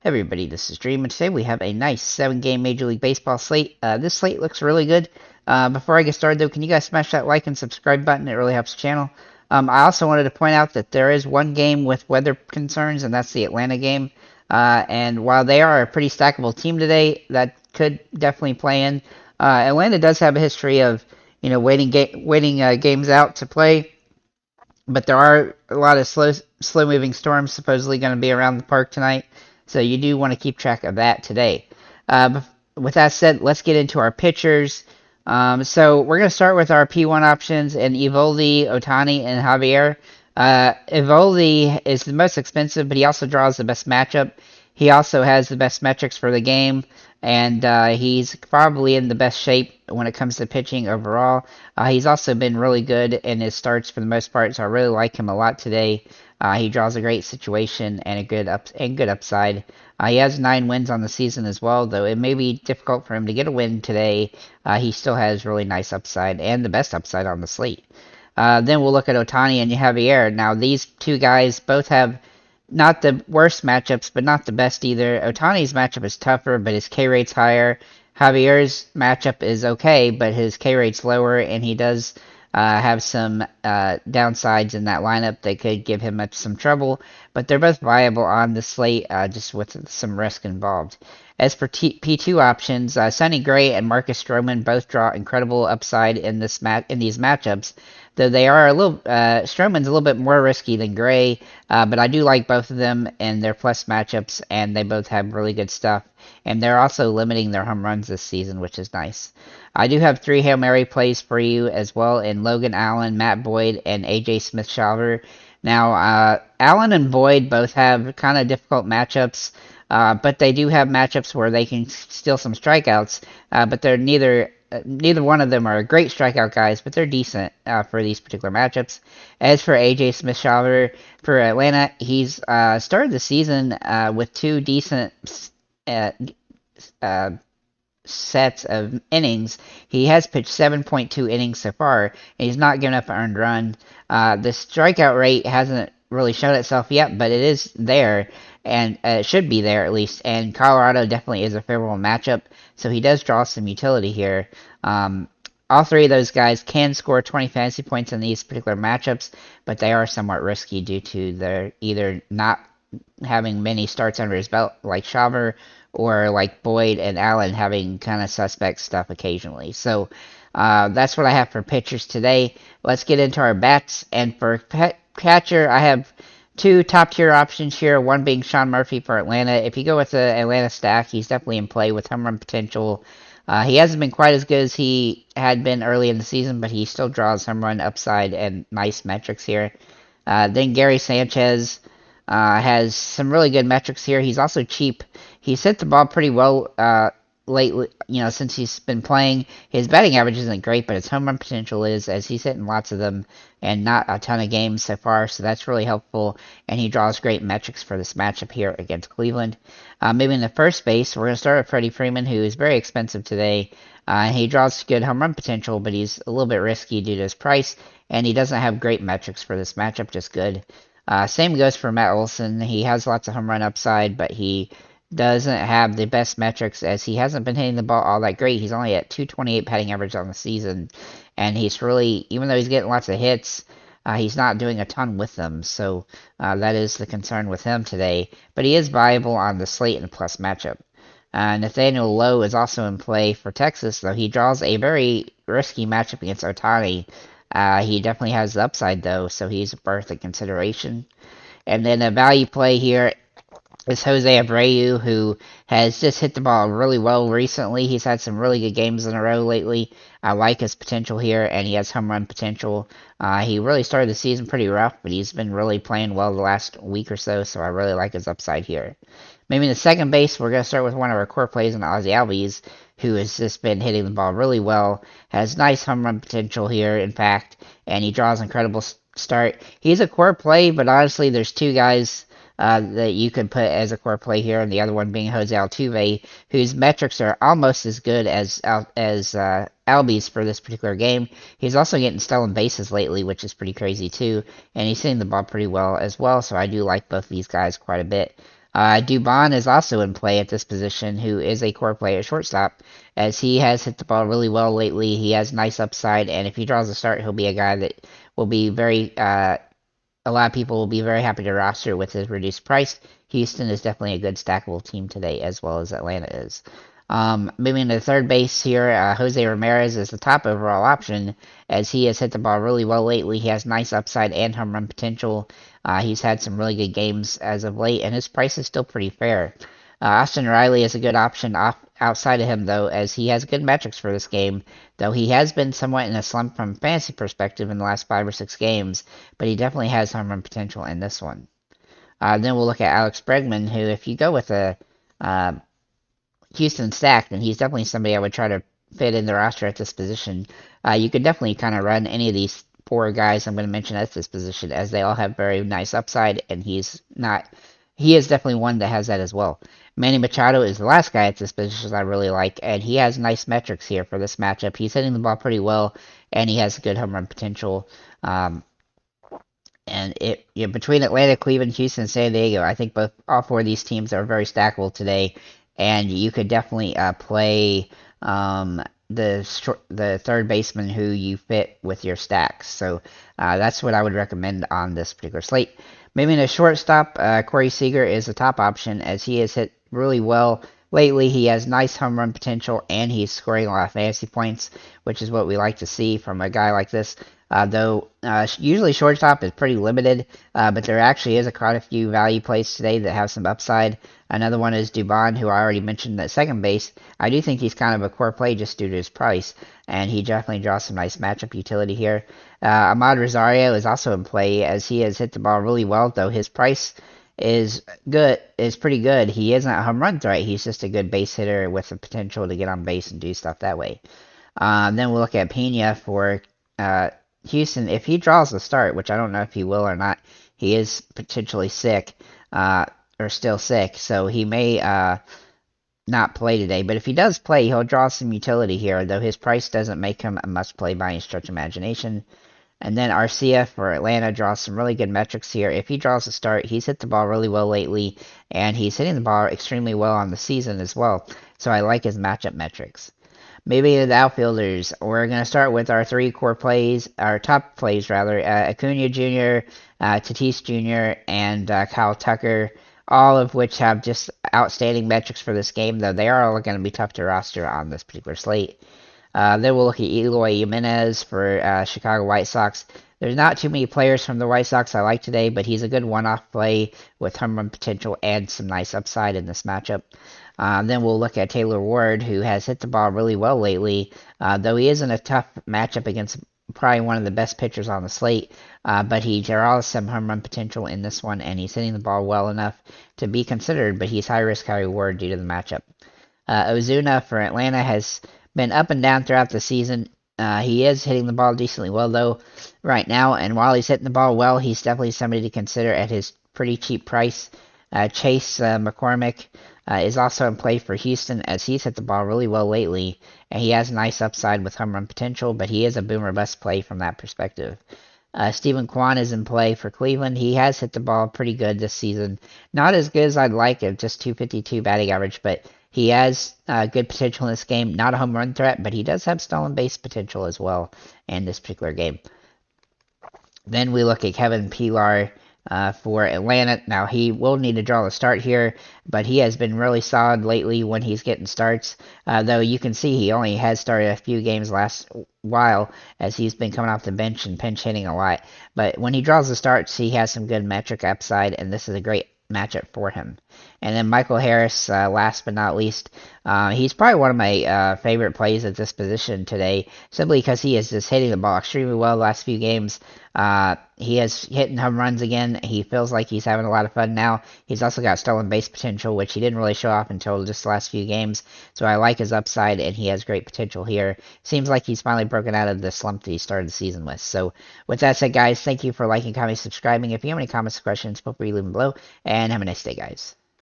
Everybody, this is Dream, and today we have a nice 7-game Major League Baseball slate. This slate looks really good. Before I get started, though, can you guys smash that like and subscribe button? It really helps the channel. I also wanted to point out that there is one game with weather concerns, and that's the Atlanta game. And while they are a pretty stackable team today, that could definitely play in. Atlanta does have a history of, waiting games out to play, but there are a lot of slow-moving storms supposedly going to be around the park tonight. So you do want to keep track of that today. With that said, let's get into our pitchers. So we're going to start with our P1 options and Eovaldi, Ohtani, and Javier. Eovaldi is the most expensive, but he also draws the best matchup. He also has the best metrics for the game, and he's probably in the best shape when it comes to pitching overall. He's also been really good in his starts for the most part, so I really like him a lot today. He draws a great situation and a good upside. He has 9 wins on the season as well, though it may be difficult for him to get a win today. He still has really nice upside and the best upside on the slate. Then we'll look at Ohtani and Javier. Now, these two guys both have not the worst matchups, but not the best either. Ohtani's matchup is tougher, but his K rate's higher. Javier's matchup is okay, but his K rate's lower, and he does have some downsides in that lineup that could give him some trouble. But they're both viable on the slate, just with some risk involved. As for P2 options, Sonny Gray and Marcus Stroman both draw incredible upside in these matchups. Though they are Stroman's a little bit more risky than Gray, but I do like both of them and their plus matchups, and they both have really good stuff. And they're also limiting their home runs this season, which is nice. I do have 3 Hail Mary plays for you as well in Logan Allen, Matt Boyd, and AJ Smith-Shawver. Now, Allen and Boyd both have kind of difficult matchups, but they do have matchups where they can steal some strikeouts, but they're neither one of them are great strikeout guys, but they're decent for these particular matchups. As for AJ Smith-Shawver for Atlanta, he's started the season with 2 decent sets of innings. He has pitched 7.2 innings so far, and he's not given up an earned run. The strikeout rate hasn't really shown itself yet, but it is there, and it should be there at least. And Colorado definitely is a favorable matchup, so he does draw some utility here. All 3 of those guys can score 20 fantasy points in these particular matchups, but they are somewhat risky due to their either not having many starts under his belt like Shawver, or like Boyd and Allen having kind of suspect stuff occasionally. So that's what I have for pitchers today. Let's get into our bats. And for catcher, I have 2 top-tier options here, one being Sean Murphy for Atlanta. If you go with the Atlanta stack, he's definitely in play with home run potential. He hasn't been quite as good as he had been early in the season, but he still draws home run upside and nice metrics here. Then Gary Sanchez has some really good metrics here. He's also cheap. He's hit the ball pretty well lately, since he's been playing. His batting average isn't great, but his home run potential is, as he's hitting lots of them and not a ton of games so far, so that's really helpful, and he draws great metrics for this matchup here against Cleveland. Moving to first base, we're going to start with Freddie Freeman, who is very expensive today. He draws good home run potential, but he's a little bit risky due to his price, and he doesn't have great metrics for this matchup, just good. Same goes for Matt Olson. He has lots of home run upside, but he doesn't have the best metrics, as he hasn't been hitting the ball all that great. He's only at 228 batting average on the season, and he's really, even though he's getting lots of hits, he's not doing a ton with them, so that is the concern with him today. But he is viable on the slate and plus matchup. Nathaniel Lowe is also in play for Texas, though he draws a very risky matchup against Ohtani. He definitely has the upside, though, so he's worth a consideration. And then a value play here is Jose Abreu, who has just hit the ball really well recently. He's had some really good games in a row lately. I like his potential here, and he has home run potential. He really started the season pretty rough, but he's been really playing well the last week or so, so I really like his upside here. Maybe in the second base, we're going to start with one of our core plays in Ozzie Albies, who has just been hitting the ball really well, has nice home run potential here, in fact, and he draws incredible start. He's a core play, but honestly, there's 2 guys that you could put as a core play here, and the other one being Jose Altuve, whose metrics are almost as good as Albies for this particular game. He's also getting stolen bases lately, which is pretty crazy too, and he's hitting the ball pretty well as well, so I do like both these guys quite a bit. Dubon is also in play at this position, who is a core player at shortstop, as he has hit the ball really well lately. He has nice upside, and if he draws a start, he'll be a guy that will be a lot of people will be very happy to roster with his reduced price. Houston is definitely a good stackable team today, as well as Atlanta is. Moving to third base here, Jose Ramirez is the top overall option, as he has hit the ball really well lately. He has nice upside and home run potential. He's had some really good games as of late, and his price is still pretty fair. Austin Riley is a good option outside of him, though, as he has good metrics for this game, though he has been somewhat in a slump from a fantasy perspective in the last 5 or 6 games, but he definitely has home run potential in this one. Then we'll look at Alex Bregman, who, if you go with a Houston stack, then he's definitely somebody I would try to fit in the roster at this position. You could definitely kind of run any of these 4 guys I'm going to mention at this position, as they all have very nice upside, and he is definitely one that has that as well. Manny Machado is the last guy at this position I really like, and he has nice metrics here for this matchup. He's hitting the ball pretty well, and he has good home run potential. Between Atlanta, Cleveland, Houston, and San Diego, I think all 4 of these teams are very stackable today, and you could definitely play the third baseman who you fit with your stacks. So that's what I would recommend on this particular slate. Maybe in a shortstop, Corey Seager is the top option, as he has hit really well lately. He has nice home run potential, and he's scoring a lot of fantasy points, which is what we like to see from a guy like this. Though usually shortstop is pretty limited, but there actually is quite a few value plays today that have some upside. Another one is Dubon, who I already mentioned at second base. I do think he's kind of a core play just due to his price, and he definitely draws some nice matchup utility here. Ahmad Rosario is also in play, as he has hit the ball really well, though his price is pretty good. He isn't a home run threat. He's just a good base hitter with the potential to get on base and do stuff that way. Then we'll look at Pena for Houston. If he draws the start, which I don't know if he will or not, he is potentially sick, or still sick, so he may not play today. But if he does play, he'll draw some utility here, though his price doesn't make him a must-play by any stretch of imagination. And then Arcia for Atlanta draws some really good metrics here. If he draws a start, he's hit the ball really well lately, and he's hitting the ball extremely well on the season as well, so I like his matchup metrics. Maybe the outfielders. We're going to start with our 3 core plays, our top plays rather, Acuna Jr., Tatis Jr., and Kyle Tucker, all of which have just outstanding metrics for this game, though they are all going to be tough to roster on this particular slate. Then we'll look at Eloy Jimenez for Chicago White Sox. There's not too many players from the White Sox I like today, but he's a good one-off play with home run potential and some nice upside in this matchup. Then we'll look at Taylor Ward, who has hit the ball really well lately, though he is in a tough matchup against probably one of the best pitchers on the slate, but he draws some home run potential in this one, and he's hitting the ball well enough to be considered, but he's high risk, high reward due to the matchup. Ozuna for Atlanta has been up and down throughout the season. He is hitting the ball decently well, though, right now, and while he's hitting the ball well, he's definitely somebody to consider at his pretty cheap price. Chase McCormick is also in play for Houston, as he's hit the ball really well lately, and he has a nice upside with home run potential, but he is a boomer bust play from that perspective. Steven Kwan is in play for Cleveland. He has hit the ball pretty good this season. Not as good as I'd like, at just 252 batting average, but he has good potential in this game. Not a home run threat, but he does have stolen base potential as well in this particular game. Then we look at Kevin Pillar for Atlanta. Now, he will need to draw the start here, but he has been really solid lately when he's getting starts, though you can see he only has started a few games last while, as he's been coming off the bench and pinch hitting a lot. But when he draws the starts, he has some good metric upside, and this is a great matchup for him. And then Michael Harris, last but not least, he's probably one of my favorite plays at this position today, simply because he is just hitting the ball extremely well the last few games. He has hitting home runs again. He feels like he's having a lot of fun now. He's also got stolen base potential, which he didn't really show off until just the last few games. So I like his upside, and he has great potential here. Seems like he's finally broken out of the slump that he started the season with. So with that said, guys, thank you for liking, commenting, subscribing. If you have any comments or questions, feel free to leave them below, and have a nice day, guys.